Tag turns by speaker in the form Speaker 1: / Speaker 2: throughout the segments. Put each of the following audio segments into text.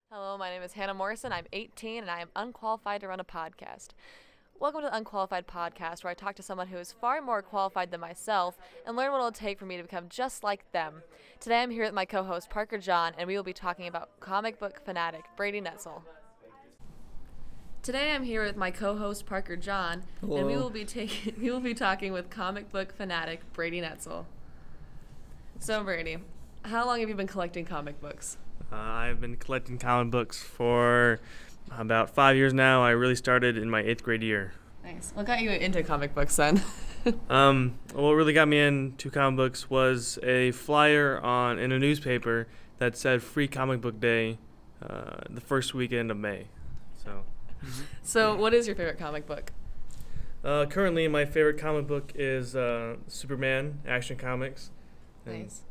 Speaker 1: Hello, my name is Hannah Morrison. I'm 18 and I am unqualified to run a podcast. Welcome to the Unqualified podcast, where I talk to someone who is far more qualified than myself and learn what it'll take for me to become just like them. Today I'm here with my co-host Parker John, and we will be talking about comic book fanatic Brady Netzel. Today I'm here with my co-host Parker John,
Speaker 2: Hello.
Speaker 1: and we will be talking with comic book fanatic Brady Netzel. So Brady, how long have you been collecting comic books?
Speaker 3: I've been collecting comic books for about 5 years now. I really started in my 8th grade year.
Speaker 1: Nice. What got you into comic books then?
Speaker 3: What really got me into comic books was a flyer in a newspaper that said Free Comic Book Day the first weekend of May.
Speaker 1: So what is your favorite comic book?
Speaker 3: Currently, my favorite comic book is Superman Action Comics.
Speaker 1: Nice.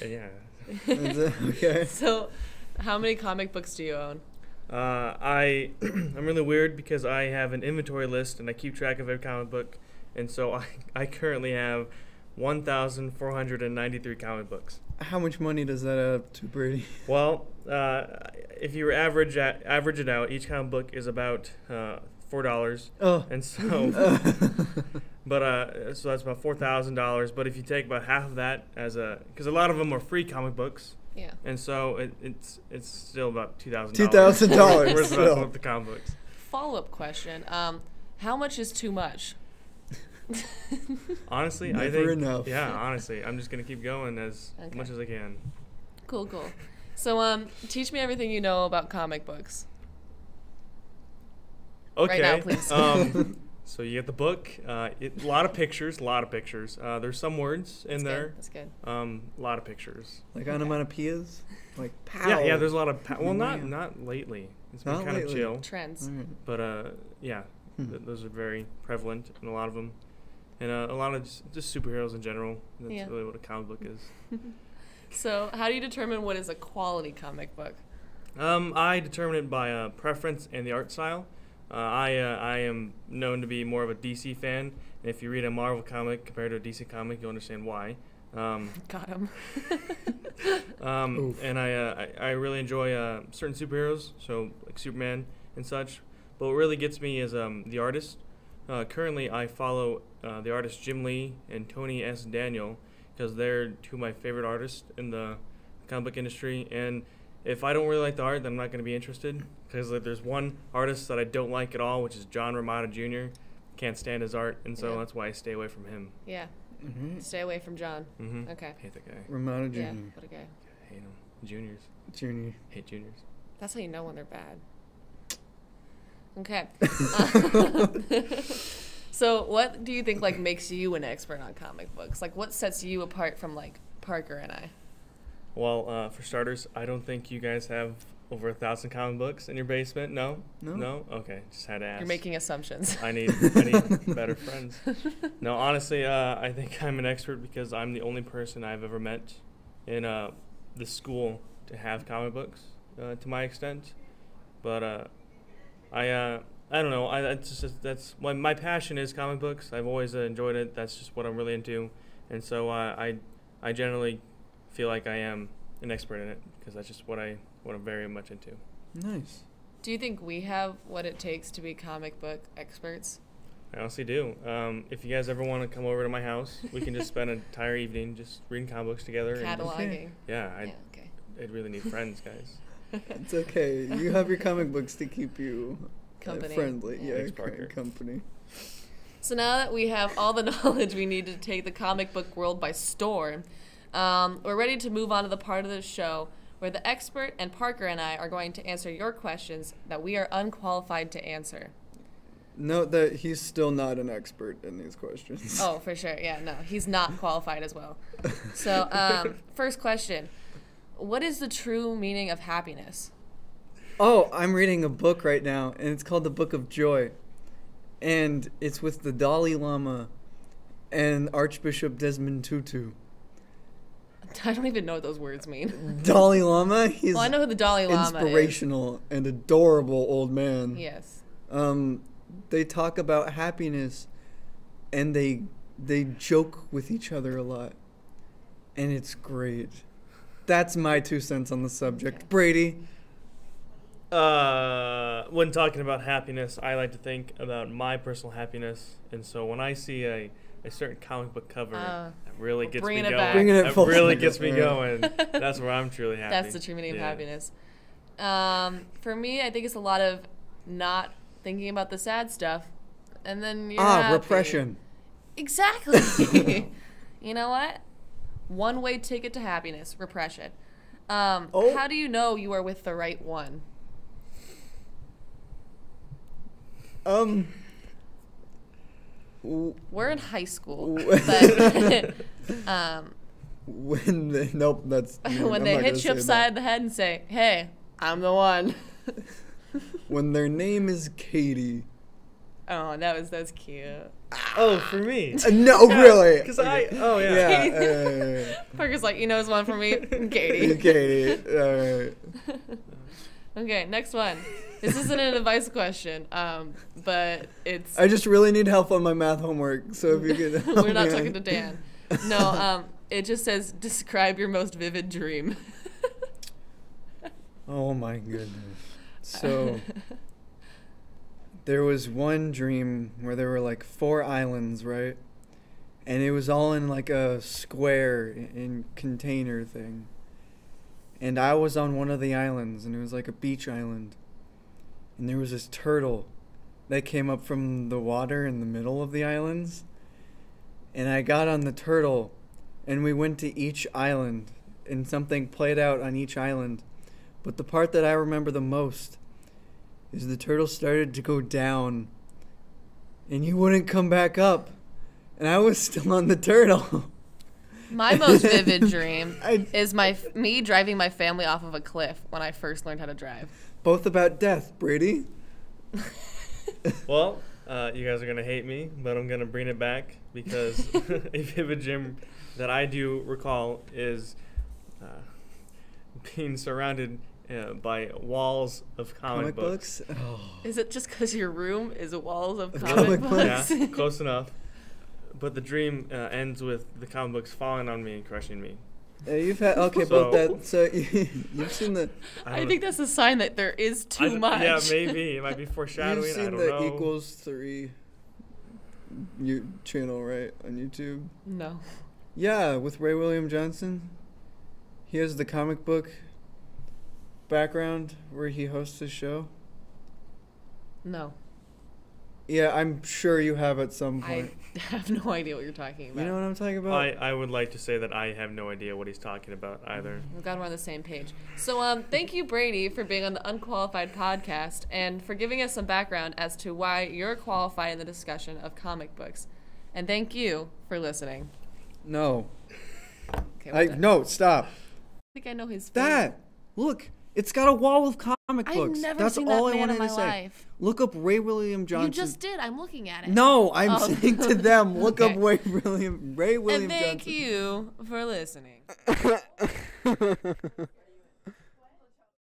Speaker 3: Yeah.
Speaker 2: Okay.
Speaker 1: So how many comic books do you own?
Speaker 3: I'm really weird because I have an inventory list and I keep track of every comic book, and so I currently have 1,493 comic books.
Speaker 2: How much money does that add up to, Brady?
Speaker 3: Well, if you average it out, each comic book is about $4,
Speaker 2: Oh.
Speaker 3: and so so that's about $4,000. But if you take about half of that because a lot of them are free comic books.
Speaker 1: Yeah.
Speaker 3: And so it's still about $2,000.
Speaker 2: $2,000
Speaker 3: Worth
Speaker 2: still.
Speaker 3: about the comic books.
Speaker 1: Follow-up question. How much is too much?
Speaker 3: Honestly, I
Speaker 2: Never
Speaker 3: think
Speaker 2: enough.
Speaker 3: Yeah, honestly, I'm just gonna keep going as
Speaker 1: Okay.
Speaker 3: much as I can.
Speaker 1: Cool. So teach me everything you know about comic books.
Speaker 3: Okay.
Speaker 1: Right now, please.
Speaker 3: So you get the book. A lot of pictures. There's some words in there.
Speaker 1: That's good.
Speaker 3: A lot of pictures.
Speaker 2: Like onomatopoeias? Like pow.
Speaker 3: Yeah. There's a lot of. Well,
Speaker 2: Man.
Speaker 3: not lately. It's been
Speaker 2: Not
Speaker 3: kind
Speaker 2: lately.
Speaker 3: of chill.
Speaker 1: Trends.
Speaker 2: Alright.
Speaker 3: But yeah, those are very prevalent in a lot of them, and a lot of just superheroes in general. That's
Speaker 1: Yeah.
Speaker 3: really what a comic book is.
Speaker 1: So how do you determine what is a quality comic book?
Speaker 3: I determine it by preference and the art style. I am known to be more of a DC fan, and if you read a Marvel comic compared to a DC comic, you'll understand why.
Speaker 1: Got him.
Speaker 2: Oof.
Speaker 3: And I really enjoy certain superheroes, so like Superman and such. But what really gets me is the artist. Currently, I follow the artists Jim Lee and Tony S. Daniel because they're two of my favorite artists in the comic book industry. And if I don't really like the art, then I'm not going to be interested. Because there's one artist that I don't like at all, which is John Romita Jr. Can't stand his art, and so
Speaker 1: Yeah.
Speaker 3: that's why I stay away from him.
Speaker 1: Yeah.
Speaker 2: Mm-hmm.
Speaker 1: Stay away from John.
Speaker 3: Mm-hmm.
Speaker 1: Okay.
Speaker 3: Hate that guy.
Speaker 2: Romano Jr.
Speaker 1: Yeah. What a guy.
Speaker 3: Hate him. Juniors.
Speaker 2: Junior.
Speaker 3: Hate juniors.
Speaker 1: That's how you know when they're bad. Okay. So what do you think makes you an expert on comic books? What sets you apart from Parker and I?
Speaker 3: Well, for starters, I don't think you guys have over 1,000 comic books in your basement. No?
Speaker 2: No.
Speaker 3: Okay, just had to ask.
Speaker 1: You're making assumptions.
Speaker 3: I need better friends. No, honestly, I think I'm an expert because I'm the only person I've ever met in the school to have comic books, to my extent. But I don't know. That's my passion is comic books. I've always enjoyed it. That's just what I'm really into, and so I generally feel like I am an expert in it because that's just what I'm very much into.
Speaker 2: Nice.
Speaker 1: Do you think we have what it takes to be comic book experts?
Speaker 3: I honestly do. If you guys ever want to come over to my house, we can just spend an entire evening just reading comic books together.
Speaker 1: Cataloging.
Speaker 3: Yeah,
Speaker 1: Okay.
Speaker 3: I'd really need friends, guys.
Speaker 2: It's okay. You have your comic books to keep you
Speaker 1: Company.
Speaker 2: friendly.
Speaker 1: Yeah.
Speaker 2: Yeah,
Speaker 3: Thanks, Parker.
Speaker 2: company.
Speaker 1: So now that we have all the knowledge we need to take the comic book world by storm, we're ready to move on to the part of the show where the expert and Parker and I are going to answer your questions that we are unqualified to answer.
Speaker 2: Note that he's still not an expert in these questions.
Speaker 1: Oh, for sure. Yeah, no, he's not qualified as well. So, first question. What is the true meaning of happiness?
Speaker 2: Oh, I'm reading a book right now, and it's called The Book of Joy. And it's with the Dalai Lama and Archbishop Desmond Tutu.
Speaker 1: I don't even know what those words mean.
Speaker 2: Dalai Lama, he's
Speaker 1: Well, I know who the Dalai Lama
Speaker 2: inspirational and adorable old man.
Speaker 1: is. Yes.
Speaker 2: They talk about happiness, and they joke with each other a lot, and it's great. That's my 2 cents on the subject. Okay. Brady?
Speaker 3: When talking about happiness, I like to think about my personal happiness. And so when I see a certain comic book cover that really gets me going, that really gets me going, that's where I'm truly happy.
Speaker 1: That's the true meaning of happiness. For me, I think it's a lot of not thinking about the sad stuff, and then you're happy.
Speaker 2: Repression.
Speaker 1: Exactly. You know what? One-way ticket to happiness, repression. How do you know you are with the right one? We're in high school, but
Speaker 2: when they
Speaker 1: when they hit you upside the head and say, "Hey, I'm the one."
Speaker 2: When their name is Katie.
Speaker 1: Oh, that's cute.
Speaker 3: Oh, for me?
Speaker 2: No, really?
Speaker 3: Because
Speaker 1: Parker's like, his one for me, Katie.
Speaker 2: Katie. All right.
Speaker 1: Okay, next one. This isn't an advice question, but it's...
Speaker 2: I just really need help on my math homework, so if you could help
Speaker 1: We're not
Speaker 2: me
Speaker 1: talking to Dan. No, it just says, describe your most vivid dream.
Speaker 2: Oh, my goodness. So, there was one dream where there were like 4 islands, right? And it was all in like a square in container thing. And I was on one of the islands, and it was like a beach island. And there was this turtle that came up from the water in the middle of the islands. And I got on the turtle, and we went to each island, and something played out on each island. But the part that I remember the most is the turtle started to go down, and you wouldn't come back up. And I was still on the turtle.
Speaker 1: My most vivid dream is me driving my family off of a cliff when I first learned how to drive.
Speaker 2: Both about death, Brady.
Speaker 3: Well, you guys are going to hate me, but I'm going to bring it back because a vivid dream that I do recall is being surrounded by walls of comic books.
Speaker 2: Oh.
Speaker 1: Is it just because your room is walls of comic books?
Speaker 3: Yeah, close enough. But the dream ends with the comic books falling on me and crushing me.
Speaker 2: You've had both that. So you've seen the.
Speaker 1: I think that's a sign that there is too much.
Speaker 3: Yeah, maybe it might be foreshadowing.
Speaker 2: You've seen
Speaker 3: I don't
Speaker 2: the
Speaker 3: know.
Speaker 2: Equals 3 channel, right, on YouTube?
Speaker 1: No.
Speaker 2: Yeah, with Ray William Johnson. He has the comic book background where he hosts his show.
Speaker 1: No.
Speaker 2: Yeah, I'm sure you have at some point.
Speaker 1: I have no idea what you're talking about.
Speaker 2: You know what I'm talking about?
Speaker 3: I would like to say that I have no idea what he's talking about either.
Speaker 1: I'm glad we're on the same page. So thank you, Brady, for being on the Unqualified podcast and for giving us some background as to why you're qualified in the discussion of comic books. And thank you for listening.
Speaker 2: No.
Speaker 1: Okay,
Speaker 2: no, stop.
Speaker 1: I think I know his
Speaker 2: favorite. Look, it's got a wall with comic books.
Speaker 1: I've never
Speaker 2: That's
Speaker 1: seen
Speaker 2: all
Speaker 1: that
Speaker 2: I
Speaker 1: man in
Speaker 2: wanted
Speaker 1: my
Speaker 2: to say.
Speaker 1: life.
Speaker 2: Look up Ray William Johnson.
Speaker 1: You just did. I'm looking at it.
Speaker 2: No, I'm saying to them, look up Ray William
Speaker 1: and
Speaker 2: Johnson.
Speaker 1: thank you for listening.